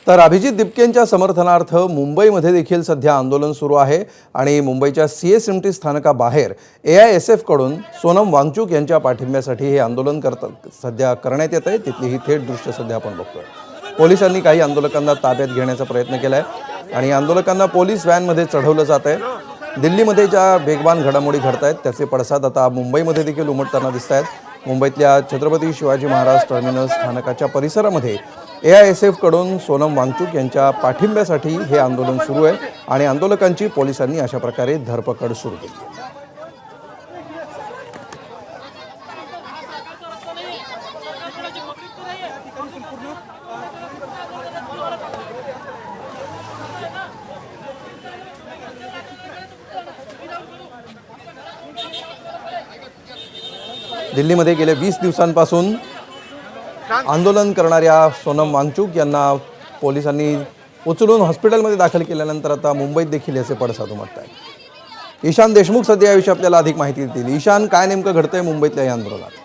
तर अभिजित दिपकेंच्या समर्थनार्थ मुंबईमध्ये देखील सध्या आंदोलन सुरू आहे आणि मुंबईच्या सीएसएमटी स्थानकाबाहेर AISF कडून सोनम वांगचुक यांच्या पाठिंब्यासाठी हे आंदोलन सध्या करण्यात येत आहे। तिथली ही थेट दृश्य सध्या आपण बघतोय। पोलिसांनी काही आंदोलकांना ताब्यात घेण्याचा प्रयत्न केलाय आणि आंदोलकांना पोलीस व्हॅनमध्ये चढवलं जात आहे। दिल्लीमध्ये ज्या वेगवान घडामोडी घडतायत त्याचे पडसाद आता मुंबईमध्ये देखील उमटताना दिसतायत। मुंबईतल्या छत्रपती शिवाजी महाराज टर्मिनस स्थानकाच्या परिसरामध्ये AISF कडून सोनम वांगचुक यांच्या पाठिंब्यासाठी हे आंदोलन सुरू आहे आणि आंदोलकांची पोलिसांनी अशा प्रकारे धरपकड सुरू केली आहे। दिल्लीमध्ये गेले 20 दिवसांपासून आंदोलन करणाऱ्या सोनम वांगचुक यांना पोलिसांनी उचलून हॉस्पिटलमध्ये दाखल केल्यानंतर आता मुंबईत देखील याचे पडसाद उमटत आहेत। ईशान देशमुख सध्या याविषयी आपल्याला अधिक माहिती देतील। ईशान, काय नेमकं घडतंय मुंबईतल्या या आंदोलनात?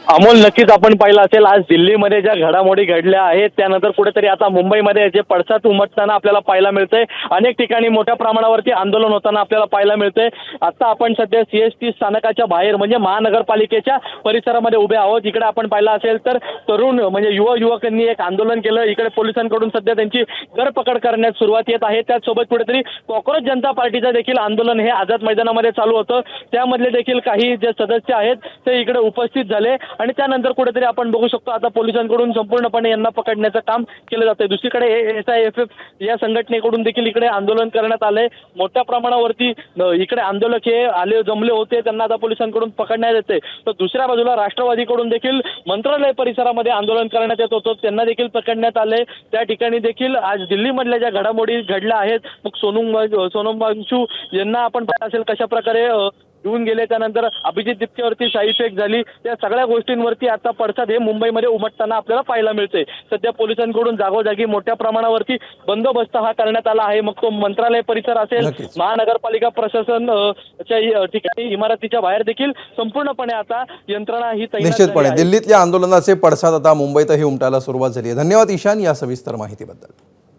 अमोल, नक्कीच आपण पाहिलं असेल आज दिल्लीमध्ये ज्या घडामोडी घडल्या आहेत त्यानंतर कुठेतरी आता मुंबईमध्ये याचे पडसाद उमटताना आपल्याला पाहायला मिळतंय। अनेक ठिकाणी मोठ्या प्रमाणावरती आंदोलन होताना आपल्याला पाहायला मिळतंय। आता आपण सध्या CST स्थानकाच्या बाहेर म्हणजे महानगरपालिकेच्या परिसरामध्ये उभे आहोत। इकडे आपण पाहिलं असेल तर तरुण म्हणजे युवकांनी एक आंदोलन केलं। इकडे पोलिसांकडून सध्या त्यांची धरपकड करण्यास सुरुवात येत आहे। त्याचसोबत कुठेतरी कॉक्रोच जनता पार्टीचं देखील आंदोलन हे आझाद मैदानामध्ये चालू होतं। त्यामधले देखील काही जे सदस्य आहेत ते इकडे उपस्थित झाले आणि त्यानंतर कुठेतरी आपण बघू शकतो आता पोलिसांकडून संपूर्णपणे यांना पकडण्याचं काम केलं जातंय। दुसरीकडे AISF या संघटनेकडून देखील इकडे आंदोलन करण्यात आलंय। मोठ्या प्रमाणावरती इकडे आंदोलक हे जमले होते, त्यांना आता पोलिसांकडून पकडण्यात येते। तर दुसऱ्या बाजूला राष्ट्रवादीकडून देखील मंत्रालय परिसरामध्ये आंदोलन करण्यात येत होतं, त्यांना देखील पकडण्यात आले। त्या ठिकाणी देखील आज दिल्लीमधल्या ज्या घडामोडी घडल्या आहेत मग सोनम वांगचुक यांना आपण पाहिलं असेल कशा प्रकारे घेऊन गेले, त्यानंतर अभिजित दिपकेवरती साईफेक झाली, त्या सगळ्या गोष्टींवरती आता पडसाद हे मुंबईमध्ये उमटताना आपल्याला पाहायला मिळते। सध्या पोलिसांकडून जागोजागी मोठ्या प्रमाणावरती बंदोबस्त हा करण्यात आला आहे। मग तो मंत्रालय परिसर असेल, महानगरपालिका प्रशासनच्या ठिकाणी इमारतीच्या बाहेर देखील संपूर्णपणे आता यंत्रणा ही तैनात निश्चितपणे दिल्लीतल्या आंदोलनाचे पडसाद आता मुंबईतही उमटायला सुरुवात झाली आहे। धन्यवाद ईशान या सविस्तर माहितीबद्दल।